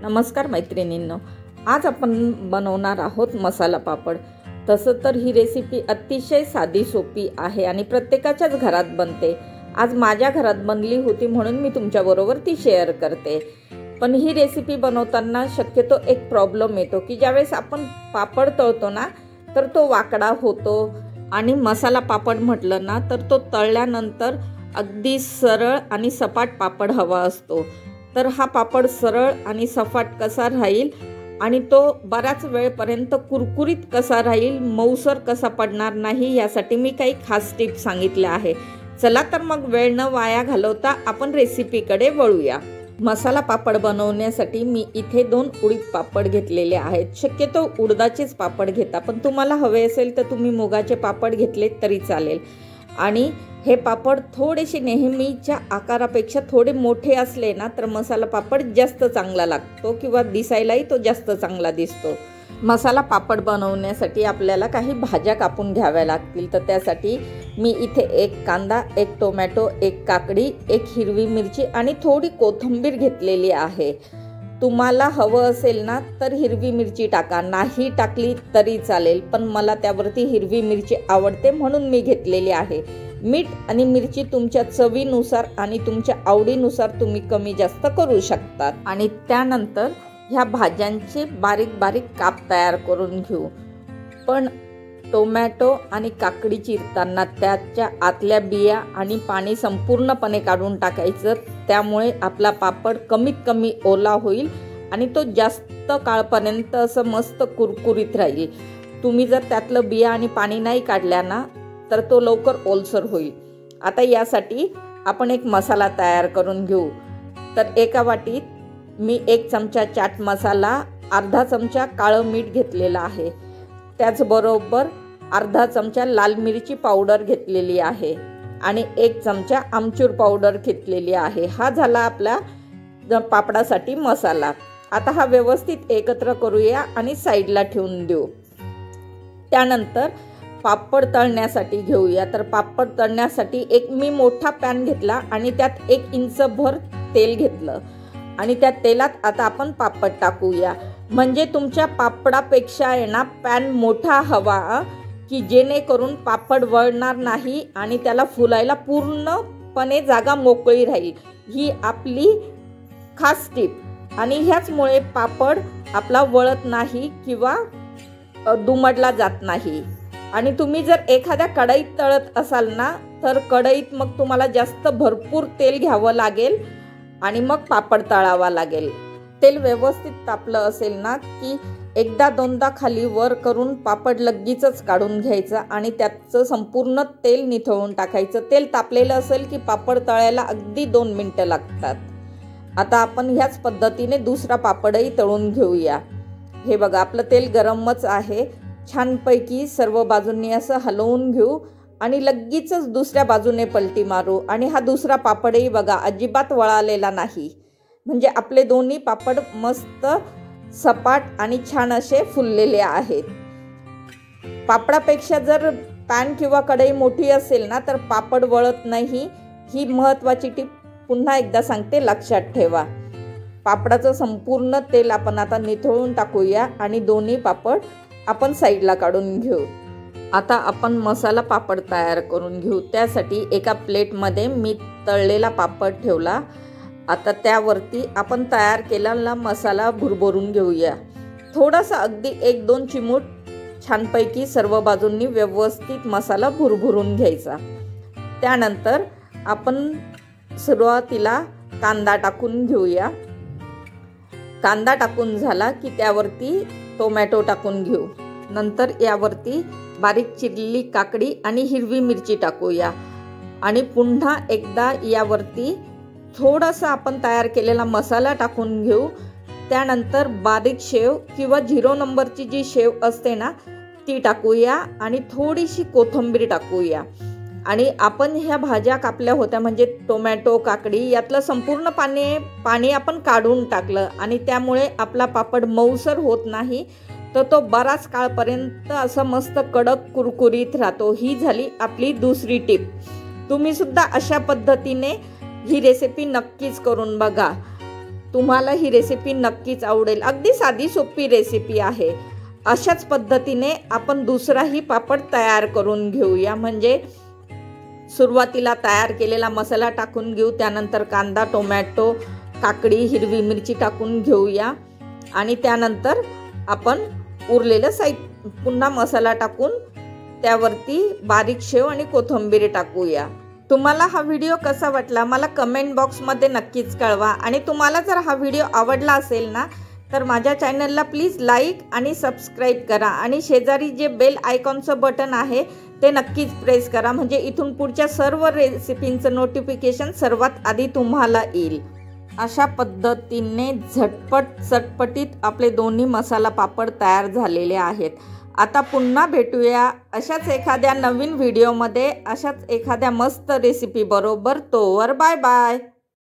नमस्कार मैत्रिणींनो, आज आपण बनवणार आहोत मसाला पापड। तसं तर ही रेसिपी अतिशय साधी सोपी आहे आणि प्रत्येकाच्याच घरात बनते। आज माझ्या घरात बनली होती म्हणून मी तुमच्याबरोबर ती शेअर करते। पण ही रेसिपी बनवताना शक्यतो एक प्रॉब्लेम येतो की ज्यावेळेस आपण पापड तळतो ना तर तो वाकडा होतो आणि मसाला पापड म्हटलं ना तर तो तळल्यानंतर अगदी सरळ आणि सपाट पापड हवा असतो। तर हा पापड सरळ आणि सपाट कसा राहील आणि तो बराच वेळपर्यंत कुरकुरीत कसा राहील, मऊसर कसा पडणार नाही यासाठी मी काही खास टिप्स सांगितल्या आहे। चला तर मग वेळ न वाया घालवता आपण रेसिपीकडे वळूया। मसाला पापड बनवण्यासाठी मी इथे 2 उडीद पापड घेतलेले आहेत। शक्यतो उडदाचेच पापड घेता, पण तुम्हाला हवे असेल तर तुम्ही मुगाचे पापड घेतले तरी चालेल। आणि हे पापड थोडेसे नेहमीच्या आकारापेक्षा थोडे मोठे असले ना तर मसाला पापड जास्त चांगला लागतो किंवा दिसायलाही तो जास्त चांगला दिसतो। मसाला पापड बनवण्यासाठी आपल्याला काही भाज्या कापून घ्याव्या लागतील। तर त्यासाठी मी इथे 1 कांदा, 1 टोमॅटो, 1 काकडी, 1 हिरवी मिरची आणि थोडी कोथिंबीर घेतलेली आहे। तुम्हाला हवं असेल ना तर हिरवी मिरची टाका, नाही टाकली तरी चालेल, पण मला त्यावरती हिरवी मिरची आवडते म्हणून मी घेतलेली आहे। मीठ आणि मिरची तुमच्या चवीनुसार आणि तुमच्या आवडीनुसार तुम्ही कमी जास्त करू शकता। आणि त्यानंतर ह्या भाज्यांचे बारीक बारीक काप तयार करून घेऊ। पण टोमॅटो आणि काकडी चिरताना त्याच्या आतल्या बिया आणि पाणी संपूर्णपणे काढून टाकायचं, त्यामुळे आपला पापड कमीत कमी ओला होईल आणि तो जास्त काळपर्यंत असं मस्त कुरकुरीत राहील। तुम्ही जर त्यातलं बिया आणि पाणी नाही काढल्या ना तर तो लवकर ओलसर होईल। आता यासाठी आपण एक मसाला तयार करून घेऊ। तर एका वाटीत मी 1 चमचा चाट मसाला, अर्धा चमचा काळं मीठ घेतलेला आहे, त्याचबरोबर अर्धा चमचा लाल मिरची पावडर घेतलेली आहे आणि 1 चमचा आमचूर पावडर घेतलेली आहे। हा झाला आपला पापडासाठी मसाला। आता हा व्यवस्थित एकत्र करूया आणि साईडला ठेवून देऊ। त्यानंतर पापड तळण्यासाठी घेऊया। तर पापड तळण्यासाठी एक मी मोठा पॅन घेतला आणि त्यात 1 इंच भर तेल घेतलं आणि त्या तेलात आता आपण पापड टाकूया। म्हणजे तुमच्या पापडापेक्षा आहे ना पॅन मोठा हवा की जेणेकरून पापड वळणार नाही आणि त्याला फुलायला पूर्णपणे जागा मोकळी राहील। ही आपली खास टिप आणि ह्याचमुळे पापड आपला वळत नाही किंवा दुमडला जात नाही। आणि तुम्ही जर एखाद्या कढईत तळत असाल ना तर कढईत मग तुम्हाला जास्त भरपूर तेल घ्यावं लागेल आणि मग पापड तळावा लागेल। तेल व्यवस्थित तापलं असेल ना की एकदा दोनदा खाली वर करून पापड लगेचच काढून घ्यायचं आणि त्याचं संपूर्ण तेल निथळून टाकायचं। तेल तापलेलं असेल की पापड तळायला अगदी 2 मिनिटं लागतात। आता आपण ह्याच पद्धतीने दुसरा पापडही तळून घेऊया। हे बघा, आपलं तेल गरमच आहे। छानपैकी सर्व बाजूंनी असं हलवून घेऊ आणि लगेचच दुसऱ्या बाजूने पलटी मारू आणि हा दुसरा पापडही बघा अजिबात वळालेला नाही। म्हणजे आपले दोन्ही पापड मस्त सपाट आणि छान असे फुललेले आहेत। पापडापेक्षा जर पॅन किंवा कढई मोठी असेल ना तर पापड वळत नाही। ही महत्त्वाची टीप पुन्हा एकदा सांगते, लक्षात ठेवा। पापडाचं संपूर्ण तेल आपण आता निथळून टाकूया आणि दोन्ही पापड आपण साईडला काढून घेऊ। आता आपण मसाला पापड तयार करून घेऊ। त्यासाठी एका प्लेटमध्ये मी तळलेला पापड ठेवला। आता त्यावरती आपण तयार केलेला मसाला भुरभरून घेऊया। थोडासा अगदी 1-2 चिमूट छानपैकी सर्व बाजूंनी व्यवस्थित मसाला भुरभरून घ्यायचा। त्यानंतर आपण सुरुवातीला कांदा टाकून घेऊया। कांदा टाकून झाला की त्यावरती टोमॅटो टाकून घेऊ। नंतर यावरती बारीक चिरलेली काकडी आणि हिरवी मिरची टाकूया आणि पुन्हा एकदा यावरती थोडासा आपण तयार केलेला मसाला टाकून घेऊ। त्यानंतर बारीक शेव किंवा 0 नंबरची जी शेव असते ना ती टाकूया आणि थोडीशी कोथिंबीर टाकूया। आणि आपण ह्या भाज्या कापल्या होत्या म्हणजे टोमॅटो, काकडी, यातलं संपूर्ण पाणी आपण काढून टाकलं आणि त्यामुळे आपला पापड मऊसर होत नाही, तर तो बराच काळपर्यंत असं मस्त कडक कुरकुरीत राहतो। ही झाली आपली दुसरी टिप। तुम्ही सुद्धा अशा पद्धतीने ही रेसिपी नक्कीच करून बघा। तुम्हाला ही रेसिपी नक्कीच आवडेल। अगदी साधी सोपी रेसिपी आहे। अशाच पद्धतीने आपण दुसराही पापड तयार करून घेऊया। म्हणजे सुरुवातीला तयार केलेला मसाला टाकून घेऊ, त्यानंतर कांदा, टोमॅटो, काकडी, हिरवी मिरची टाकून घेऊया आणि त्यानंतर आपण उरलेलं साहित्य पुन्हा मसाला टाकून त्यावरती बारीक शेव आणि कोथिंबीर टाकूया। तुम्हाला हा व्हिडिओ कसा वाटला मला कमेंट बॉक्समध्ये नक्कीच कळवा आणि तुम्हाला जर हा व्हिडिओ आवडला असेल ना तर माझ्या चॅनलला प्लीज लाईक आणि सबस्क्राईब करा आणि शेजारी जे बेल आयकॉनचं बटन आहे ते नक्कीच प्रेस करा, म्हणजे इथून पुढच्या सर्व रेसिपींचं नोटिफिकेशन सर्वात आधी तुम्हाला येईल। अशा पद्धतीने झटपट चटपटीत आपले दोन्ही मसाला पापड तयार झालेले आहेत। आता पुन्हा भेटूया अशाच एखाद्या नवीन व्हिडिओमध्ये, अशाच एखाद्या मस्त रेसिपी बरोबर। तोवर बाय बाय।